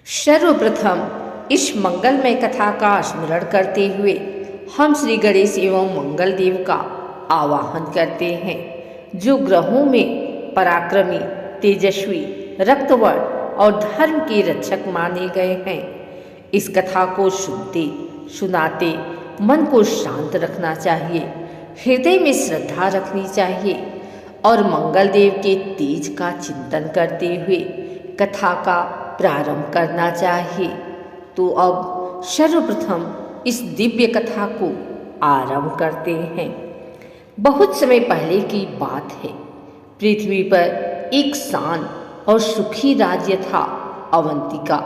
सर्वप्रथम इस मंगलमय कथा का स्मरण करते हुए हम श्री गणेश एवं मंगल देव का आवाहन करते हैं, जो ग्रहों में पराक्रमी, तेजस्वी, रक्तवर्ण और धर्म के रक्षक माने गए हैं। इस कथा को सुनते सुनाते मन को शांत रखना चाहिए, हृदय में श्रद्धा रखनी चाहिए और मंगल देव के तेज का चिंतन करते हुए कथा का प्रारंभ करना चाहिए। तो अब सर्वप्रथम इस दिव्य कथा को आरंभ करते हैं। बहुत समय पहले की बात है। पृथ्वी पर एक शांत और सुखी राज्य था, अवंतिका।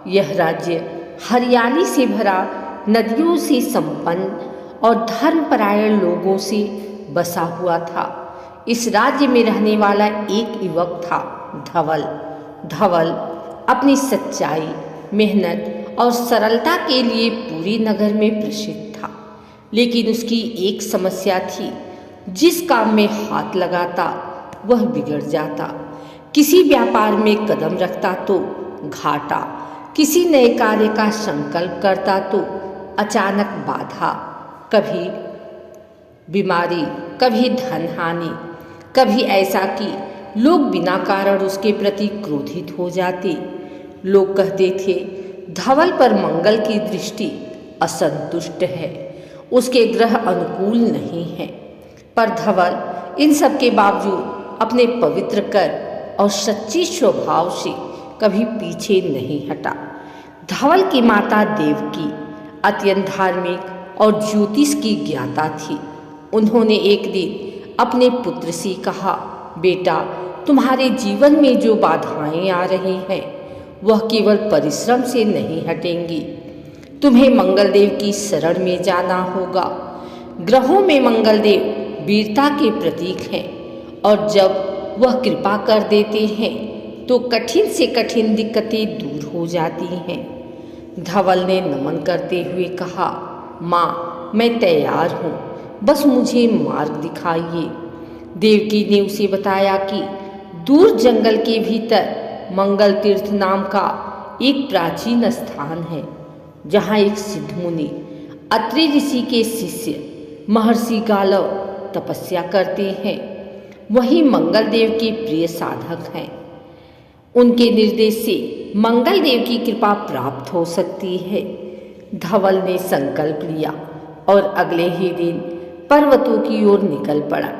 यह राज्य हरियाली से भरा, नदियों से संपन्न और धर्मपरायण लोगों से बसा हुआ था। इस राज्य में रहने वाला एक युवक था, धवल। धवल अपनी सच्चाई, मेहनत और सरलता के लिए पूरे नगर में प्रसिद्ध था। लेकिन उसकी एक समस्या थी, जिस काम में हाथ लगाता वह बिगड़ जाता। किसी व्यापार में कदम रखता तो घाटा, किसी नए कार्य का संकल्प करता तो अचानक बाधा, कभी बीमारी, कभी धन हानि, कभी ऐसा कि लोग बिना कारण उसके प्रति क्रोधित हो जाते। लोग कहते थे, धवल पर मंगल की दृष्टि असंतुष्ट है, उसके ग्रह अनुकूल नहीं है। पर धवल इन सब के बावजूद अपने पवित्र कर और सच्ची स्वभाव से कभी पीछे नहीं हटा। धवल की माता देवकी अत्यंत धार्मिक और ज्योतिष की ज्ञाता थी। उन्होंने एक दिन अपने पुत्र से कहा, बेटा, तुम्हारे जीवन में जो बाधाएं आ रही हैं वह केवल परिश्रम से नहीं हटेंगी। तुम्हें मंगलदेव की शरण में जाना होगा। ग्रहों में मंगलदेव वीरता के प्रतीक हैं और जब वह कृपा कर देते हैं तो कठिन से कठिन दिक्कतें दूर हो जाती हैं। धवल ने नमन करते हुए कहा, माँ, मैं तैयार हूँ, बस मुझे मार्ग दिखाइए। देवकी ने उसे बताया कि दूर जंगल के भीतर मंगल तीर्थ नाम का एक प्राचीन स्थान है, जहाँ एक सिद्ध मुनि अत्रि ऋषि के शिष्य महर्षि गालव तपस्या करते हैं। वही मंगल देव के प्रिय साधक हैं। उनके निर्देश से मंगल देव की कृपा प्राप्त हो सकती है। धवल ने संकल्प लिया और अगले ही दिन पर्वतों की ओर निकल पड़ा।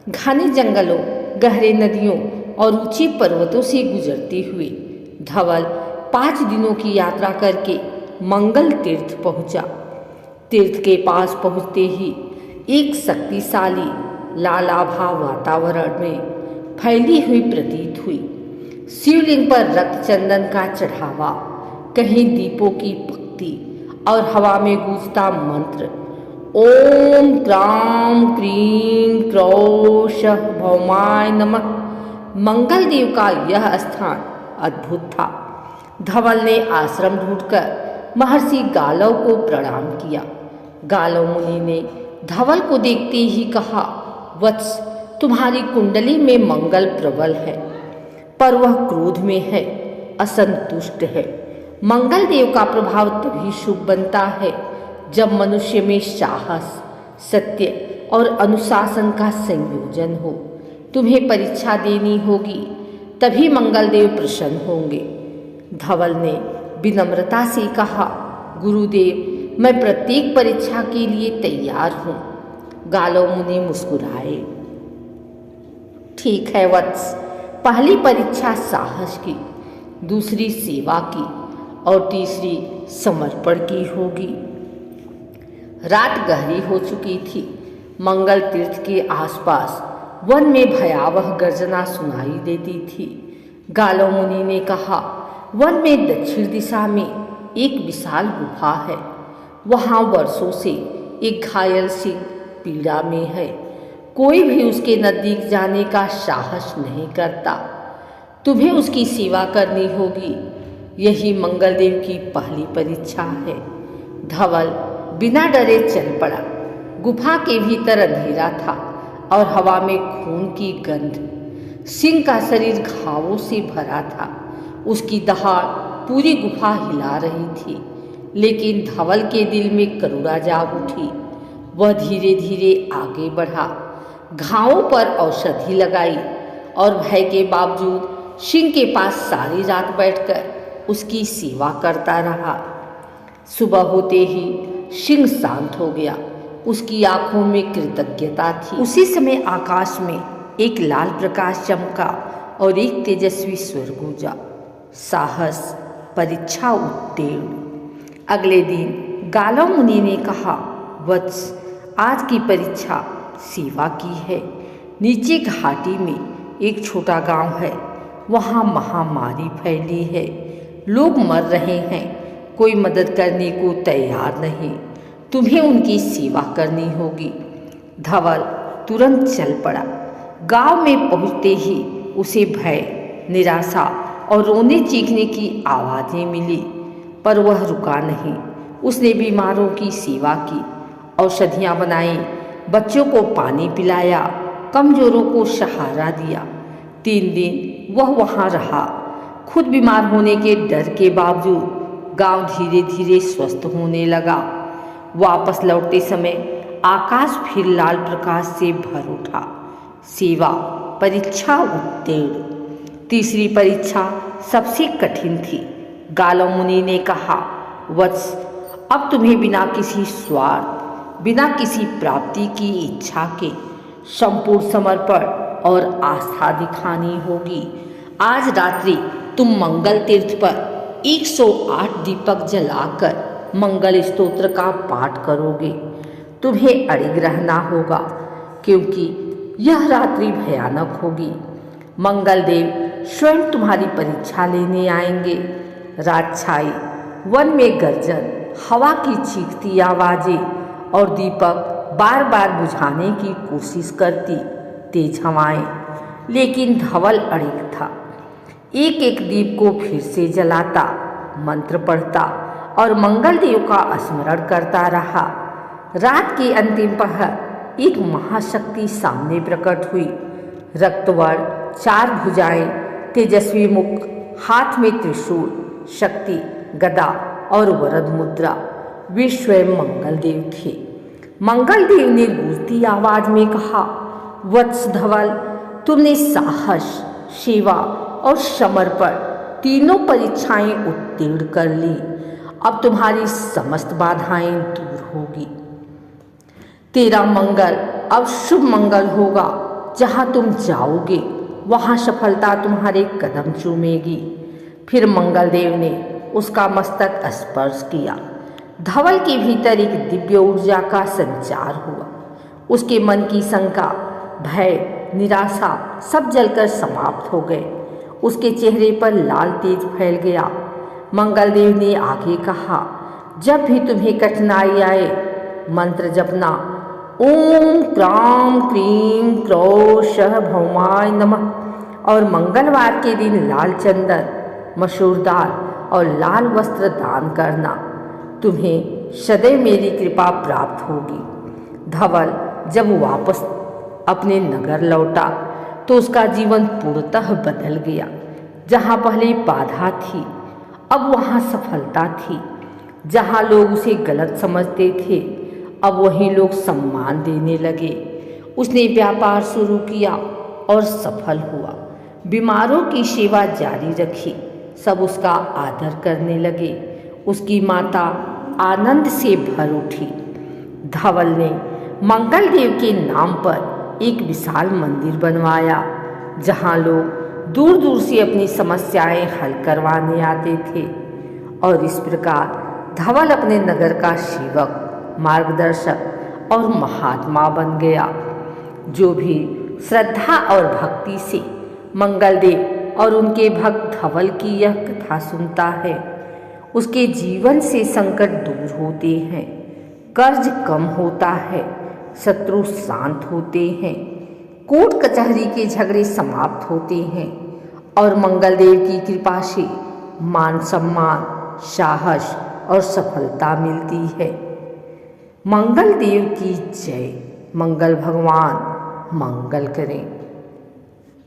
घने जंगलों, गहरे नदियों और ऊंचे पर्वतों से गुजरते हुए धवल 5 दिनों की यात्रा करके मंगल तीर्थ पहुंचा। तीर्थ के पास पहुंचते ही एक शक्तिशाली लालाभा वातावरण में फैली हुई प्रतीत हुई। शिवलिंग पर रक्त चंदन का चढ़ावा, कहीं दीपों की पंक्ति और हवा में गूंजता मंत्र, ओम क्राम क्रीम क्रौशः भौमाय नमः। मंगल देव का यह स्थान अद्भुत था। धवल ने आश्रम ढूंढकर महर्षि गालव को प्रणाम किया। गालव मुनि ने धवल को देखते ही कहा, वत्स, तुम्हारी कुंडली में मंगल प्रबल है, पर वह क्रोध में है, असंतुष्ट है। मंगल देव का प्रभाव तभी शुभ बनता है जब मनुष्य में साहस, सत्य और अनुशासन का संयोजन हो। तुम्हें परीक्षा देनी होगी, तभी मंगलदेव प्रसन्न होंगे। धवल ने विनम्रता से कहा, गुरुदेव, मैं प्रत्येक परीक्षा के लिए तैयार हूँ। गालव मुनि मुस्कुराए। ठीक है वत्स, पहली परीक्षा साहस की, दूसरी सेवा की और तीसरी समर्पण की होगी। रात गहरी हो चुकी थी। मंगल तीर्थ के आसपास वन में भयावह गर्जना सुनाई देती थी। गालव मुनि ने कहा, वन में दक्षिण दिशा में एक विशाल गुफा है। वहाँ वर्षों से एक घायल सिंह पीड़ा में है। कोई भी उसके नजदीक जाने का साहस नहीं करता। तुम्हें उसकी सेवा करनी होगी। यही मंगलदेव की पहली परीक्षा है। धवल बिना डरे चल पड़ा। गुफा के भीतर अंधेरा था और हवा में खून की गंध। सिंह का शरीर घावों से भरा था। उसकी दहाड़ पूरी गुफा हिला रही थी, लेकिन धवल के दिल में करुणा जाग उठी। वह धीरे धीरे आगे बढ़ा, घावों पर औषधि लगाई और भय के बावजूद सिंह के पास सारी रात बैठकर उसकी सेवा करता रहा। सुबह होते ही सिंह शांत हो गया, उसकी आंखों में कृतज्ञता थी। उसी समय आकाश में एक लाल प्रकाश चमका और एक तेजस्वी स्वर गूंजा, साहस परीक्षा उत्तीर्ण। अगले दिन गालव मुनि ने कहा, वत्स, आज की परीक्षा सेवा की है। नीचे घाटी में एक छोटा गांव है, वहाँ महामारी फैली है, लोग मर रहे हैं, कोई मदद करने को तैयार नहीं, तुम्हें उनकी सेवा करनी होगी। धवल तुरंत चल पड़ा। गांव में पहुँचते ही उसे भय, निराशा और रोने चीखने की आवाज़ें मिली, पर वह रुका नहीं। उसने बीमारों की सेवा की, औषधियाँ बनाई, बच्चों को पानी पिलाया, कमजोरों को सहारा दिया। 3 दिन वह वहाँ रहा। खुद बीमार होने के डर के बावजूद गांव धीरे धीरे स्वस्थ होने लगा। वापस लौटते समय आकाश फिर लाल प्रकाश से भर उठा। सेवा परीक्षा उत्तीर्ण। तीसरी परीक्षा सबसे कठिन थी। गालव मुनि ने कहा, वत्स, अब तुम्हें बिना किसी स्वार्थ, बिना किसी प्राप्ति की इच्छा के संपूर्ण समर्पण और आस्था दिखानी होगी। आज रात्रि तुम मंगल तीर्थ पर 108 दीपक जलाकर मंगल स्तोत्र का पाठ करोगे। तुम्हें अड़िग रहना होगा, क्योंकि यह रात्रि भयानक होगी। मंगल देव स्वयं तुम्हारी परीक्षा लेने आएंगे। रात छाई, वन में गर्जन, हवा की चीखती आवाजें और दीपक बार बार बुझाने की कोशिश करती तेज हवाएं, लेकिन धवल अड़िग था। एक एक दीप को फिर से जलाता, मंत्र पढ़ता और मंगल देव का स्मरण करता रहा। रात के अंतिम पहर एक महाशक्ति सामने प्रकट हुई। रक्तवर्ण, 4 भुजाएं, तेजस्वी मुख, हाथ में त्रिशूल, शक्ति, गदा और वरद मुद्रा। वे स्वयं मंगल देव थे। मंगल देव ने गूंजती आवाज में कहा, वत्स धवल, तुमने साहस, सेवा और समर्पण तीनों परीक्षाएं उत्तीर्ण कर ली। अब तुम्हारी समस्त बाधाएं दूर होगी। तेरा मंगल अब शुभ मंगल होगा। जहां तुम जाओगे वहां सफलता तुम्हारे कदम चूमेगी। फिर मंगल देव ने उसका मस्तक स्पर्श किया। धवल के भीतर एक दिव्य ऊर्जा का संचार हुआ। उसके मन की शंका, भय, निराशा सब जलकर समाप्त हो गए। उसके चेहरे पर लाल तेज फैल गया। मंगल देव ने आगे कहा, जब भी तुम्हें कठिनाई आए, मंत्र जपना, ओम क्राम क्रीम क्रौ शः भौमाय नमः। और मंगलवार के दिन लाल चंदन, मसूर दाल और लाल वस्त्र दान करना। तुम्हें सदैव मेरी कृपा प्राप्त होगी। धवल जब वापस अपने नगर लौटा तो उसका जीवन पूर्णतः बदल गया। जहाँ पहले बाधा थी, अब वहाँ सफलता थी। जहाँ लोग उसे गलत समझते थे, अब वहीं लोग सम्मान देने लगे। उसने व्यापार शुरू किया और सफल हुआ। बीमारों की सेवा जारी रखी, सब उसका आदर करने लगे। उसकी माता आनंद से भर उठी। धवल ने मंगल देव के नाम पर एक विशाल मंदिर बनवाया, जहाँ लोग दूर दूर से अपनी समस्याएं हल करवाने आते थे। और इस प्रकार धवल अपने नगर का सेवक, मार्गदर्शक और महात्मा बन गया। जो भी श्रद्धा और भक्ति से मंगल देव और उनके भक्त धवल की यह कथा सुनता है, उसके जीवन से संकट दूर होते हैं, कर्ज कम होता है, शत्रु शांत होते हैं, कोर्ट कचहरी के झगड़े समाप्त होते हैं और मंगल देव की कृपा से मान सम्मान, साहस और सफलता मिलती है। मंगल देव की जय। मंगल भगवान मंगल करें।